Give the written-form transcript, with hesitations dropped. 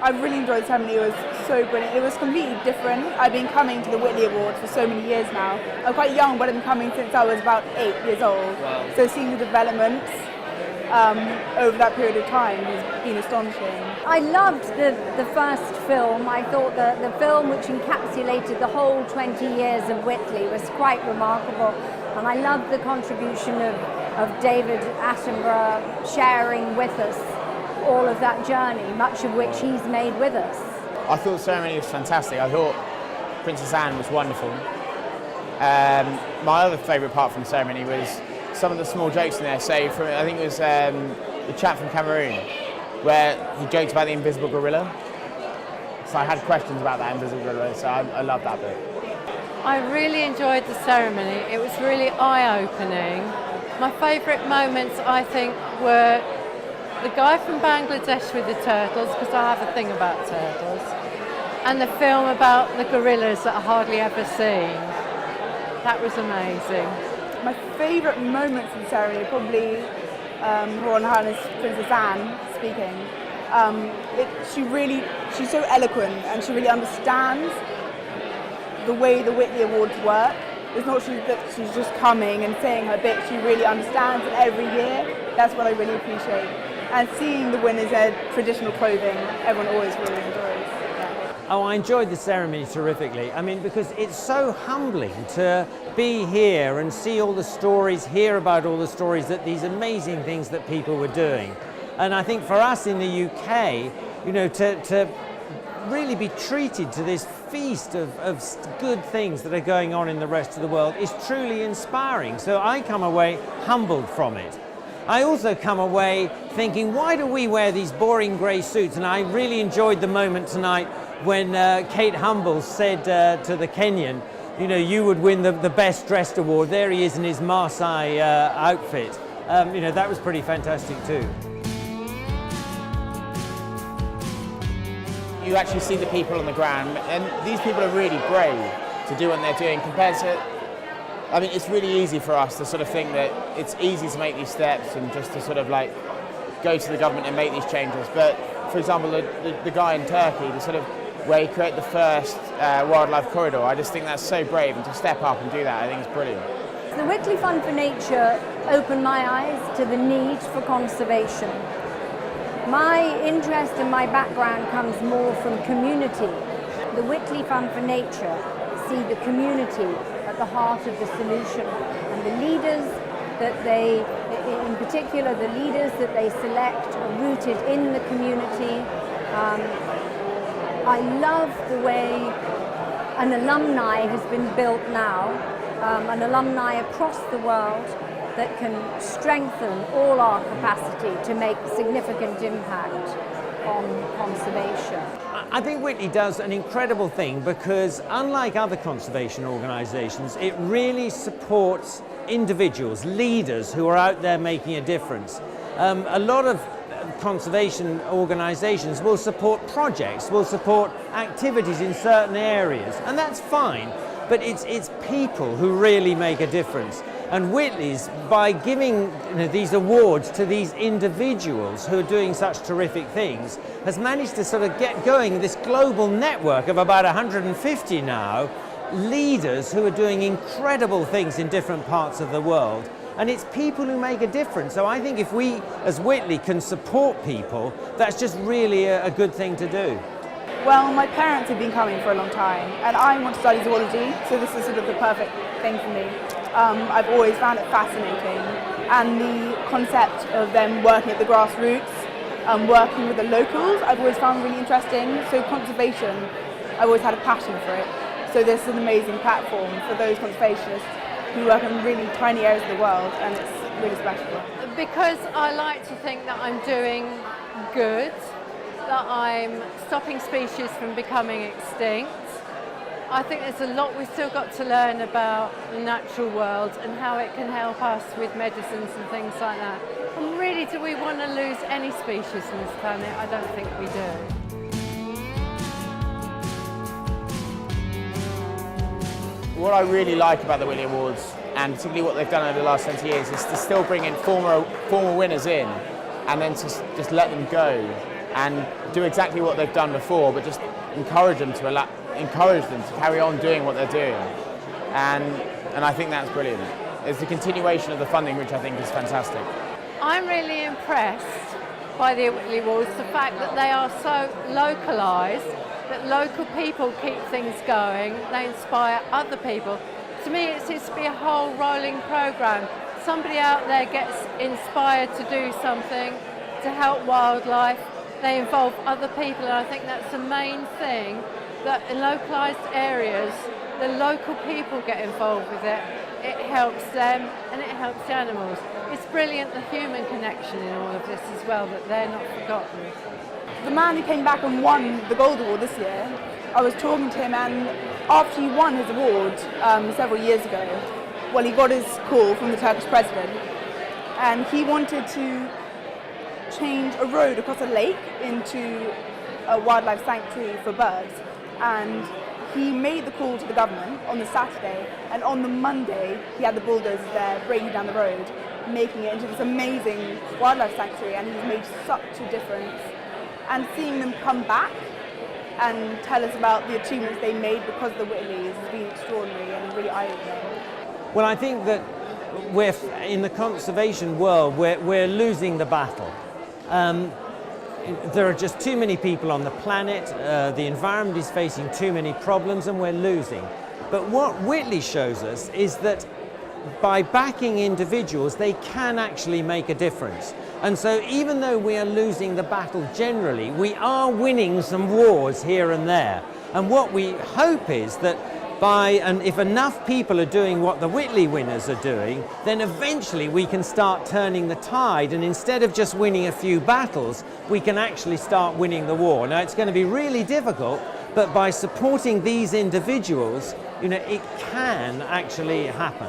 I really enjoyed the ceremony. It was so brilliant. It was completely different. I've been coming to the Whitley Awards for so many years now. I'm quite young, but I've been coming since I was about 8 years old. Wow. So seeing the developments over that period of time has been astonishing. I loved the first film. I thought that the film which encapsulated the whole 20 years of Whitley was quite remarkable. And I loved the contribution of David Attenborough sharing with us all of that journey, much of which he's made with us. I thought the ceremony was fantastic. I thought Princess Anne was wonderful. My other favourite part from the ceremony was some of the small jokes in there. Say, I think it was the chap from Cameroon, where he joked about the invisible gorilla. So I had questions about that invisible gorilla, so I love that bit. I really enjoyed the ceremony. It was really eye-opening. My favourite moments, I think, were the guy from Bangladesh with the turtles, because I have a thing about turtles, and the film about the gorillas that I hardly ever seen. That was amazing. My favourite moments in the ceremony are probably Her Honour Highness Princess Anne speaking. She's so eloquent and she really understands the way the Whitley Awards work. It's not that she's just coming and saying her bit, she really understands it every year. That's what I really appreciate. And seeing the winners in traditional clothing, everyone always really enjoys. Yeah. Oh, I enjoyed the ceremony terrifically. I mean, because it's so humbling to be here and see all the stories, hear about all the stories, that these amazing things that people were doing. And I think for us in the UK, you know, to really be treated to this feast of good things that are going on in the rest of the world is truly inspiring. So I come away humbled from it. I also come away thinking, why do we wear these boring grey suits? And I really enjoyed the moment tonight when Kate Humble said to the Kenyan, you know, you would win the best dressed award. There he is in his Maasai outfit. You know, that was pretty fantastic too. You actually see the people on the ground, and these people are really brave to do what they're doing compared to, I mean, it's really easy for us to sort of think that it's easy to make these steps and just to sort of like go to the government and make these changes. But for example, the guy in Turkey, where he created the first wildlife corridor, I just think that's so brave, and to step up and do that, I think it's brilliant. The Whitley Fund for Nature opened my eyes to the need for conservation. My interest and my background comes more from community. The Whitley Fund for Nature see the community at the heart of the solution, and the leaders that they, in particular the leaders that they select, are rooted in the community. I love the way an alumni has been built now, an alumni across the world that can strengthen all our capacity to make significant impact on conservation. I think Whitley does an incredible thing because, unlike other conservation organisations, it really supports individuals, leaders who are out there making a difference. A lot of conservation organisations will support projects, will support activities in certain areas, and that's fine, but it's people who really make a difference. And Whitley's, by giving these awards to these individuals who are doing such terrific things, has managed to sort of get going this global network of about 150 now, leaders who are doing incredible things in different parts of the world. And it's people who make a difference. So I think if we, as Whitley, can support people, that's just really a good thing to do. Well, my parents have been coming for a long time, and I want to study zoology, so this is sort of the perfect thing for me. I've always found it fascinating, and the concept of them working at the grassroots, working with the locals, I've always found really interesting. So conservation, I've always had a passion for it. So this is an amazing platform for those conservationists who work in really tiny areas of the world, and it's really special. Because I like to think that I'm doing good, that I'm stopping species from becoming extinct. I think there's a lot we've still got to learn about the natural world and how it can help us with medicines and things like that. And really, do we want to lose any species on this planet? I don't think we do. What I really like about the Whitley Awards, and particularly what they've done over the last 20 years, is to still bring in former winners in, and then to just let them go and do exactly what they've done before, but just encourage them to carry on doing what they're doing. And I think that's brilliant. It's the continuation of the funding, which I think is fantastic. I'm really impressed by the Whitley Awards, the fact that they are so localised, that local people keep things going, they inspire other people. To me, it seems to be a whole rolling programme. Somebody out there gets inspired to do something to help wildlife, they involve other people, and I think that's the main thing, that in localised areas, the local people get involved with it. It helps them and it helps the animals. It's brilliant, the human connection in all of this as well, that they're not forgotten. The man who came back and won the Gold Award this year, I was talking to him, and after he won his award several years ago, well, he got his call from the Turkish president, and he wanted to change a road across a lake into a wildlife sanctuary for birds. And he made the call to the government on the Saturday, and on the Monday he had the bulldozers there breaking down the road, making it into this amazing wildlife sanctuary, and he's made such a difference. And seeing them come back and tell us about the achievements they made because of the Whitleys has been extraordinary and really eye-opening. Well, I think that in the conservation world, we're losing the battle. There are just too many people on the planet, the environment is facing too many problems, and we're losing. But what Whitley shows us is that by backing individuals, they can actually make a difference. And so even though we are losing the battle generally, we are winning some wars here and there. And what we hope is that if enough people are doing what the Whitley winners are doing, then eventually we can start turning the tide, and instead of just winning a few battles, we can actually start winning the war. Now, it's going to be really difficult, but by supporting these individuals, it can actually happen.